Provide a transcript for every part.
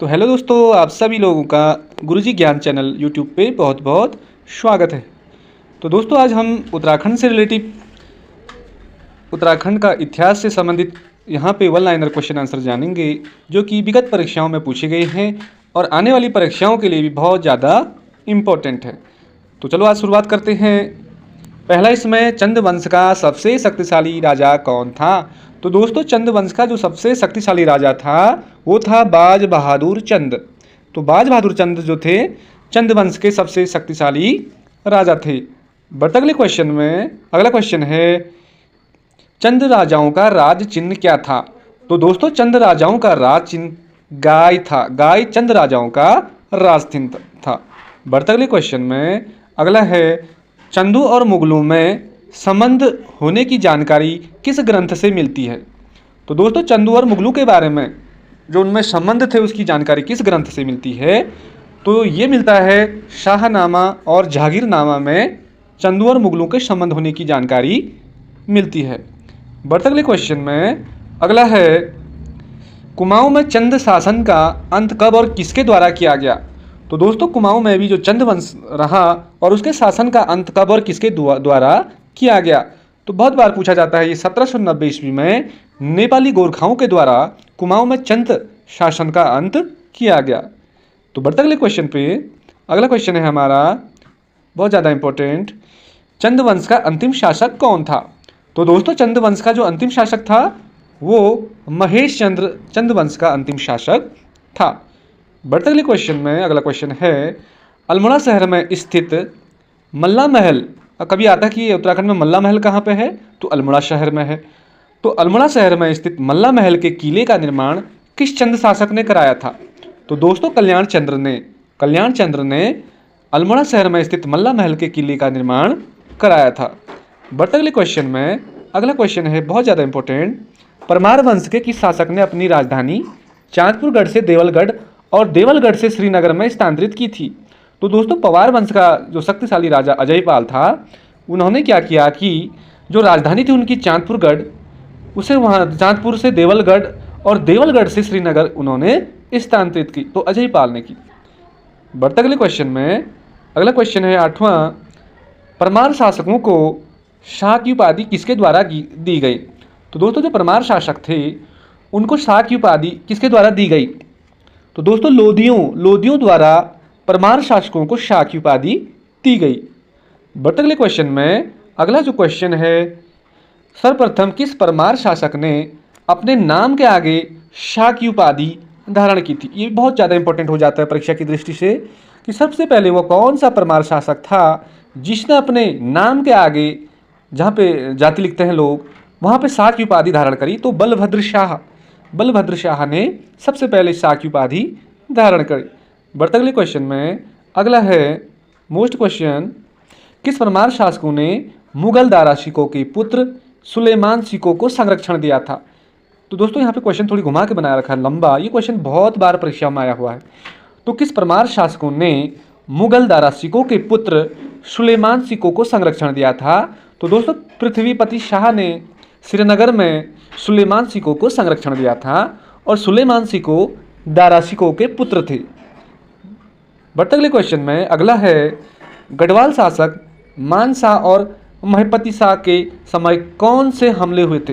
तो हेलो दोस्तों, आप सभी लोगों का गुरुजी ज्ञान चैनल यूट्यूब पे बहुत बहुत स्वागत है। तो दोस्तों, आज हम उत्तराखंड से रिलेटिव उत्तराखंड का इतिहास से संबंधित यहाँ पे वन लाइनर क्वेश्चन आंसर जानेंगे, जो कि विगत परीक्षाओं में पूछे गए हैं और आने वाली परीक्षाओं के लिए भी बहुत ज़्यादा इम्पोर्टेंट है। तो चलो आज शुरुआत करते हैं। पहला इसमें चंद वंश का सबसे शक्तिशाली राजा कौन था? तो दोस्तों, चंद वंश का जो सबसे शक्तिशाली राजा था वो था बाज बहादुर चंद। तो बाज बहादुर चंद जो थे चंद वंश के सबसे शक्तिशाली राजा थे। बढ़ते अगले क्वेश्चन में, अगला क्वेश्चन है चंद राजाओं का राज चिन्ह क्या था? तो दोस्तों, चंद राजाओं का राज चिन्ह गाय था। गाय चंद राजाओं का राज चिन्ह था। बढ़ते अगले क्वेश्चन में, अगला है चंदू और मुगलों में संबंध होने की जानकारी किस ग्रंथ से मिलती है? तो दोस्तों, चंदू और मुगलों के बारे में जो उनमें संबंध थे उसकी जानकारी किस ग्रंथ से मिलती है? तो ये मिलता है शाहनामा और जहांगीरनामा में चंदू और मुगलों के संबंध होने की जानकारी मिलती है। बढ़ते अगले क्वेश्चन में, अगला है कुमाऊं में चंद शासन का अंत कब और किसके द्वारा किया गया? तो दोस्तों, कुमाऊं में भी जो चंद वंश रहा और उसके शासन का अंत कब और किसके द्वारा किया गया? तो बहुत बार पूछा जाता है। ये 1790 ईस्वी में नेपाली गोरखाओं के द्वारा कुमाऊं में चंद शासन का अंत किया गया। तो बढ़ते अगले क्वेश्चन पे, अगला क्वेश्चन है हमारा बहुत ज़्यादा इम्पोर्टेंट, चंद वंश का अंतिम शासक कौन था? तो दोस्तों, चंद वंश का जो अंतिम शासक था वो महेश चंद्र चंद वंश का अंतिम शासक था। बढ़ते अगले क्वेश्चन में, अगला क्वेश्चन है अल्मोड़ा शहर में स्थित मल्ला महल, कभी आता कि उत्तराखंड में मल्ला महल कहाँ पे है? तो अल्मोड़ा शहर में है। तो अल्मोड़ा शहर में स्थित मल्ला महल के किले का निर्माण किस चंद शासक ने कराया था? तो दोस्तों, कल्याण चंद्र ने अल्मोड़ा शहर में स्थित मल्ला महल के किले का निर्माण कराया था। बढ़ते अगले क्वेश्चन में, अगला क्वेश्चन है बहुत ज़्यादा इंपॉर्टेंट, परमार वंश के किस शासक ने अपनी राजधानी चांदपुरगढ़ से देवलगढ़ और देवलगढ़ से श्रीनगर में स्थानांतरित की थी? तो दोस्तों, पवार वंश का जो शक्तिशाली राजा अजयपाल था, उन्होंने क्या किया कि जो राजधानी थी उनकी चांदपुरगढ़, उसे वहाँ चांदपुर से देवलगढ़ और देवलगढ़ से श्रीनगर उन्होंने स्थानांतरित की। तो अजयपाल ने की। बढ़ते अगले क्वेश्चन में, अगला क्वेश्चन है 8वां, परमार शासकों को शाह की उपाधि किसके द्वारा दी गई? तो दोस्तों, जो परमार शासक थे उनको शाह की उपाधि किसके द्वारा दी गई? तो दोस्तों, लोदियों द्वारा परमार शासकों को शाह की उपाधि दी गई। बढ़ते अगले क्वेश्चन में, अगला जो क्वेश्चन है, सर्वप्रथम किस परमार शासक ने अपने नाम के आगे शाह की उपाधि धारण की थी? ये बहुत ज़्यादा इंपॉर्टेंट हो जाता है परीक्षा की दृष्टि से कि सबसे पहले वो कौन सा परमार शासक था जिसने अपने नाम के आगे, जहाँ पे जाति लिखते हैं लोग, वहाँ पे शाह की उपाधि धारण करी? तो बलभद्र शाह ने सबसे पहले शाह की उपाधि धारण करी। बढ़ते अगले क्वेश्चन में, अगला है मोस्ट क्वेश्चन, किस परमार शासकों ने मुगल दारा शिकोह के पुत्र सुलेमान शिकोह को संरक्षण दिया था? तो दोस्तों, यहाँ पे क्वेश्चन थोड़ी घुमा के बनाया रखा है, लंबा। ये क्वेश्चन बहुत बार परीक्षा में आया हुआ है। तो किस परमार शासकों ने मुगल दारा शिकोह के पुत्र सुलेमान शिकोह को संरक्षण दिया था? तो दोस्तों, पृथ्वीपति शाह ने श्रीनगर में सुलेमान शिकोह को संरक्षण दिया था और सुलेमान शिकोह दारा शिकोह के पुत्र थे। बढ़ते अगले क्वेश्चन में, अगला है गढ़वाल शासक मान शाह और महिपति शाह के समय कौन से हमले हुए थे?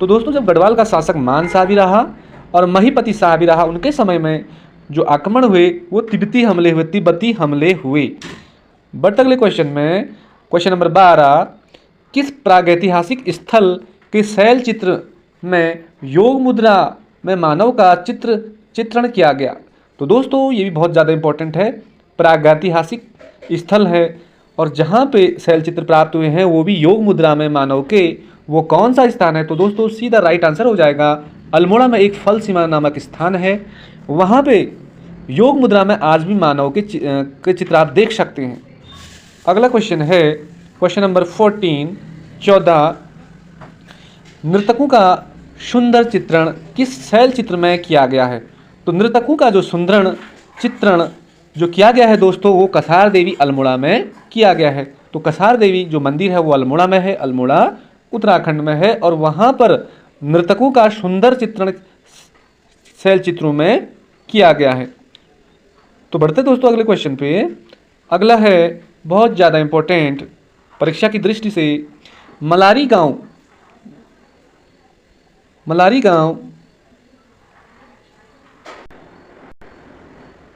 तो दोस्तों, जब गढ़वाल का शासक मान शाह भी रहा और महिपति शाह भी रहा, उनके समय में जो आक्रमण हुए वो तिब्बती हमले हुए। बढ़ते अगले क्वेश्चन में, क्वेश्चन नंबर 12, किस प्रागैतिहासिक स्थल के शैल चित्र में योग मुद्रा में मानव का चित्रण किया गया? तो दोस्तों, ये भी बहुत ज़्यादा इंपॉर्टेंट है। प्रागैतिहासिक स्थल है और जहाँ पे शैल चित्र प्राप्त हुए हैं वो भी योग मुद्रा में मानव के, वो कौन सा स्थान है? तो दोस्तों, सीधा राइट आंसर हो जाएगा अल्मोड़ा में एक फल सीमा नामक स्थान है, वहाँ पे योग मुद्रा में आज भी मानव के चित्र आप देख सकते हैं। अगला क्वेश्चन है क्वेश्चन नंबर 14, नर्तकों का सुंदर चित्रण किस शैल चित्र में किया गया है? तो नर्तकों का जो सुंदर चित्रण जो किया गया है दोस्तों, वो कसार देवी अल्मोड़ा में किया गया है। तो कसार देवी जो मंदिर है वो अल्मोड़ा में है, अल्मोड़ा उत्तराखंड में है, और वहाँ पर नर्तकों का सुंदर चित्रण शैल चित्रों में किया गया है। तो बढ़ते दोस्तों अगले क्वेश्चन पे। अगला है बहुत ज़्यादा इम्पोर्टेंट परीक्षा की दृष्टि से, मलारी गांव। मलारी गांव,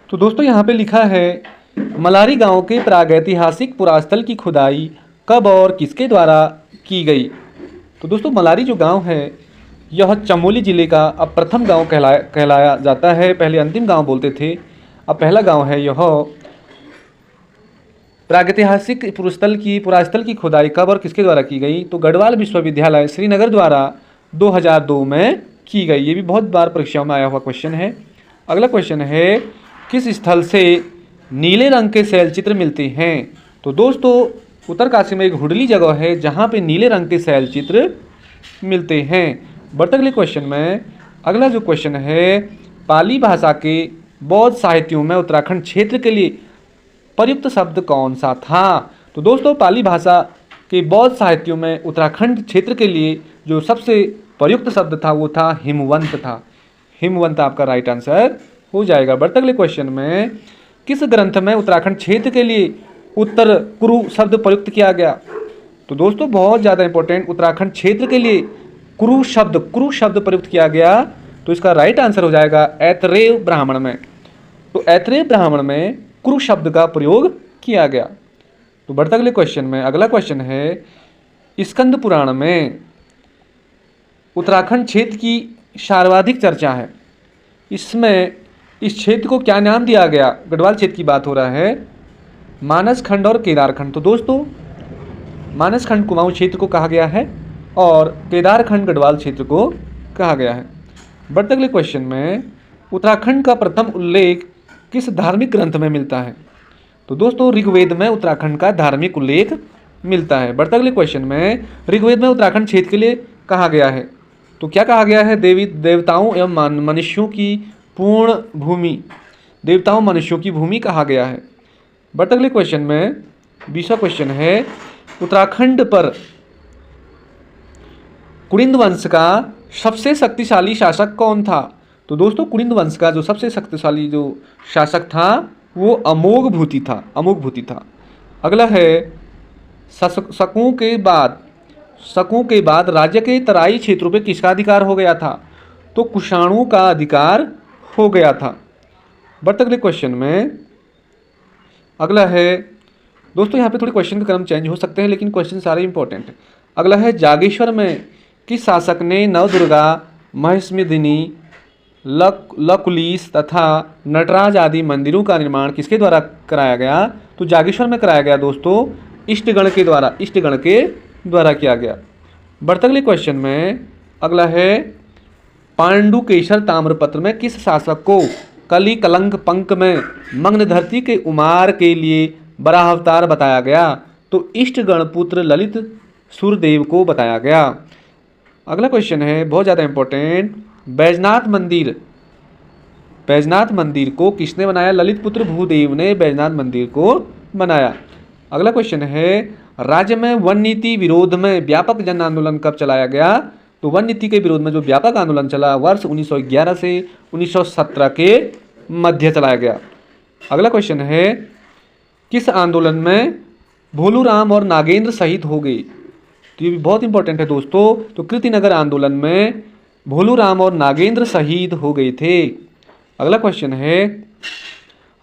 तो दोस्तों यहाँ पे लिखा है मलारी गांव के प्रागैतिहासिक पुरास्थल की खुदाई कब और किसके द्वारा की गई। तो दोस्तों मलारी जो गांव है यह चमोली जिले का अब प्रथम गांव कहलाया जाता है। पहले अंतिम गांव बोलते थे, अब पहला गांव है यह। प्रागैतिहासिक पुरास्थल की खुदाई कब और किसके द्वारा की गई, तो गढ़वाल विश्वविद्यालय श्रीनगर द्वारा 2002 में की गई। ये भी बहुत बार परीक्षाओं में आया हुआ क्वेश्चन है। अगला क्वेश्चन है, किस स्थल से नीले रंग के शैल चित्र मिलते हैं। तो दोस्तों उत्तरकाशी में एक हुडली जगह है जहाँ पे नीले रंग के शैल चित्र मिलते हैं। बढ़ते अगले क्वेश्चन में, अगला जो क्वेश्चन है, पाली भाषा के बौद्ध साहित्यों में उत्तराखंड क्षेत्र के लिए प्रयुक्त शब्द कौन सा था। तो दोस्तों पाली भाषा के बौद्ध साहित्यों में उत्तराखंड क्षेत्र के लिए जो सबसे प्रयुक्त शब्द था वो था हिमवंत था। हिमवंत आपका राइट आंसर हो जाएगा। बढ़ते अगले क्वेश्चन में, किस ग्रंथ में उत्तराखंड क्षेत्र के लिए उत्तर कुरु शब्द प्रयुक्त किया गया। तो दोस्तों बहुत ज़्यादा इंपॉर्टेंट, उत्तराखंड क्षेत्र के लिए कुरु शब्द प्रयुक्त किया गया। तो इसका राइट आंसर हो जाएगा ऐतरेय ब्राह्मण में। तो ऐतरेय ब्राह्मण में कुरु शब्द का प्रयोग किया गया। तो बढ़ते अगले क्वेश्चन में, अगला क्वेश्चन है, स्कंद पुराण में उत्तराखंड क्षेत्र की सर्वाधिक चर्चा है। इसमें इस क्षेत्र को क्या नाम दिया गया। गढ़वाल क्षेत्र की बात हो रहा है, मानस खंड और केदार खंड। तो दोस्तों मानस खंड कुमाऊं क्षेत्र को कहा गया है और केदार खंड गढ़वाल क्षेत्र को कहा गया है। बढ़ते अगले क्वेश्चन में, उत्तराखंड का प्रथम उल्लेख किस धार्मिक ग्रंथ में मिलता है। तो दोस्तों ऋग्वेद में उत्तराखंड का धार्मिक उल्लेख मिलता है। बढ़ते अगले क्वेश्चन में, ऋग्वेद में उत्तराखंड क्षेत्र के लिए कहा गया है। तो क्या कहा गया है, देवताओं एवं मनुष्यों की पूर्ण भूमि, देवताओं मनुष्यों की भूमि कहा गया है। बढ़ते अगले क्वेश्चन में 20वां क्वेश्चन है, उत्तराखंड पर कुड़िंद वंश का सबसे शक्तिशाली शासक कौन था। तो दोस्तों कुड़िंद वंश का जो सबसे शक्तिशाली जो शासक था वो अमोघ भूति था। अगला है, शकों के बाद राज्य के तराई क्षेत्रों पे किसका अधिकार हो गया था। तो कुषाणों का अधिकार हो गया था। बढ़ते अगले क्वेश्चन में, अगला है दोस्तों यहाँ पे थोड़ी क्वेश्चन का क्रम चेंज हो सकते हैं लेकिन क्वेश्चन सारे इंपॉर्टेंट है। अगला है, जागेश्वर में किस शासक ने नवदुर्गा, महिषमर्दिनी, लकुलिश तथा नटराज आदि मंदिरों का निर्माण किसके द्वारा कराया गया। तो जागेश्वर में कराया गया दोस्तों इष्टगण के द्वारा किया गया। बढ़ते अगले क्वेश्चन में, अगला है, पांडुकेशर ताम्रपत्र में किस शासक को कली कलंक पंक में मग्न धरती के उमार के लिए बराह अवतार बताया गया। तो इष्टगण पुत्र ललित सूर्यदेव को बताया गया। अगला क्वेश्चन है बहुत ज़्यादा इंपॉर्टेंट, बैजनाथ मंदिर को किसने बनाया। ललित पुत्र भूदेव ने बैजनाथ मंदिर को बनाया। अगला क्वेश्चन है, राज्य में वन नीति विरोध में व्यापक जन आंदोलन कब चलाया गया। तो वन नीति के विरोध में जो व्यापक आंदोलन चला वर्ष 1911 से 1917 के मध्य चलाया गया। अगला क्वेश्चन है, किस आंदोलन में भोलूराम और नागेंद्र शहीद हो गए। तो ये भी बहुत इंपॉर्टेंट है दोस्तों। तो कृतिनगर आंदोलन में भोलूराम और नागेंद्र शहीद हो गए थे। अगला क्वेश्चन है,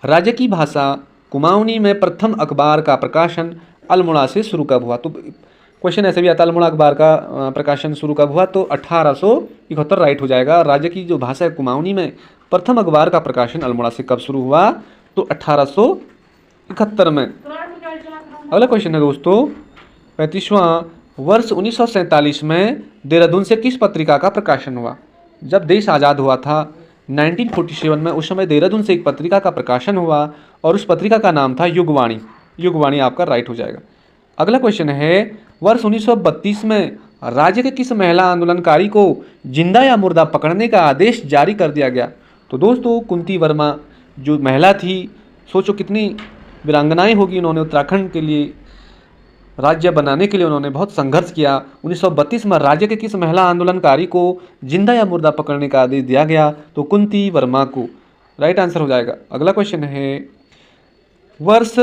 राज्य की भाषा कुमाऊनी में प्रथम अखबार का प्रकाशन अल्मोड़ा से शुरू कब हुआ। तो क्वेश्चन ऐसे भी आता है अल्मोड़ा अखबार का प्रकाशन शुरू कब हुआ। तो 1871 राइट हो जाएगा। राज्य की जो भाषा है कुमाऊनी में प्रथम अखबार का प्रकाशन अल्मोड़ा से कब शुरू हुआ। तो 1871 में। अगला क्वेश्चन है दोस्तों 35वां, वर्ष 1947 में देहरादून से किस पत्रिका का प्रकाशन हुआ। जब देश आज़ाद हुआ था 1947 में, उस समय देहरादून से एक पत्रिका का प्रकाशन हुआ और उस पत्रिका का नाम था युगवाणी। युगवाणी आपका राइट हो जाएगा। अगला क्वेश्चन है, वर्ष 1932 में राज्य के किस महिला आंदोलनकारी को जिंदा या मुर्दा पकड़ने का आदेश जारी कर दिया गया। तो दोस्तों कुंती वर्मा जो महिला थी, सोचो कितनी वीरांगनाएं होगी, उन्होंने उत्तराखंड के लिए राज्य बनाने के लिए उन्होंने बहुत संघर्ष किया। 1932 में राज्य के किस महिला आंदोलनकारी को जिंदा या मुर्दा पकड़ने का आदेश दिया गया। तो कुंती वर्मा को। राइट आंसर हो जाएगा। अगला क्वेश्चन है, वर्ष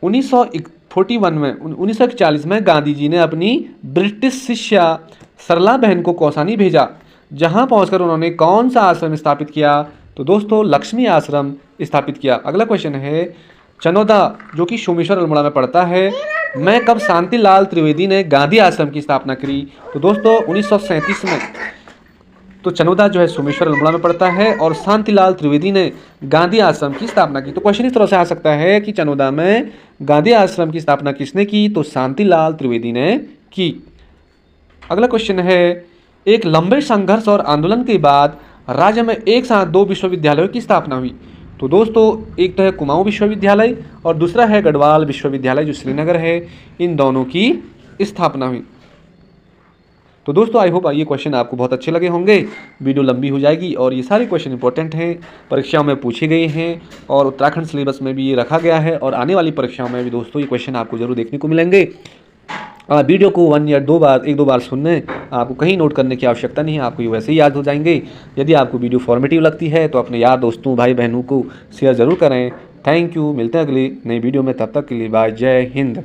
1941 में 1941 में गांधी जी ने अपनी ब्रिटिश शिष्या सरला बहन को कौसानी भेजा, जहां पहुंचकर उन्होंने कौन सा आश्रम स्थापित किया? तो दोस्तों लक्ष्मी आश्रम स्थापित किया। अगला क्वेश्चन है, चनौदा जो कि सोमेश्वर अल्मोड़ा में पड़ता है, मैं कब शांतिलाल त्रिवेदी ने गांधी आश्रम की स्थापना की? तो दोस्तों 1937 में। तो चनौदा जो है सोमेश्वर अल्मोड़ा में पड़ता है और शांतिलाल त्रिवेदी ने गांधी आश्रम की स्थापना की। तो क्वेश्चन इस तरह से आ सकता है कि चनौदा में गांधी आश्रम की स्थापना किसने की? तो शांतिलाल त्रिवेदी ने की। अगला क्वेश्चन है, एक लंबे संघर्ष और आंदोलन के बाद राज्य में एक साथ 2 विश्वविद्यालयों की स्थापना हुई। तो दोस्तों एक तो है कुमाऊं विश्वविद्यालय और दूसरा है गढ़वाल विश्वविद्यालय जो श्रीनगर है, इन दोनों की स्थापना हुई। तो दोस्तों आई होप ये क्वेश्चन आपको बहुत अच्छे लगे होंगे। वीडियो लंबी हो जाएगी और ये सारे क्वेश्चन इंपॉर्टेंट हैं, परीक्षाओं में पूछे गए हैं और उत्तराखंड सिलेबस में भी ये रखा गया है और आने वाली परीक्षाओं में भी दोस्तों ये क्वेश्चन आपको जरूर देखने को मिलेंगे। वीडियो को 1 या 2 बार 1-2 बार सुनने, आपको कहीं नोट करने की आवश्यकता नहीं है, आपको ये वैसे ही याद हो जाएंगे। यदि आपको वीडियो फॉर्मेटिव लगती है तो अपने यार दोस्तों भाई बहनों को शेयर ज़रूर करें। थैंक यू, मिलते हैं अगली नई वीडियो में, तब तक के लिए बाय, जय हिंद।